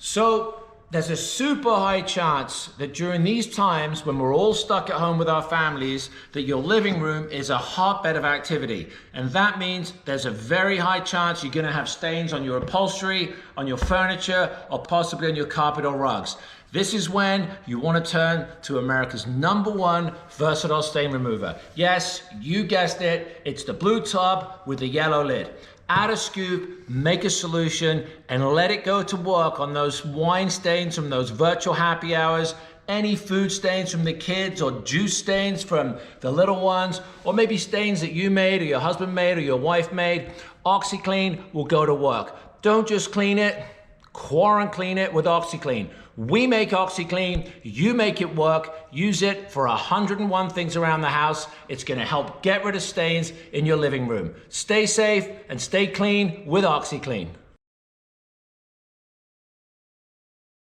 So there's a super high chance that during these times when we're all stuck at home with our families, that your living room is a hotbed of activity. And that means there's a very high chance you're gonna have stains on your upholstery, on your furniture, or possibly on your carpet or rugs. This is when you want to turn to America's #1 versatile stain remover. Yes, you guessed it, it's the blue tub with the yellow lid. Add a scoop, make a solution, and let it go to work on those wine stains from those virtual happy hours, any food stains from the kids, or juice stains from the little ones, or maybe stains that you made, or your husband made, or your wife made. OxiClean will go to work. Don't just clean it, quarantine it with OxiClean. We make OxiClean, you make it work, use it for 101 things around the house. It's gonna help get rid of stains in your living room. Stay safe and stay clean with OxiClean.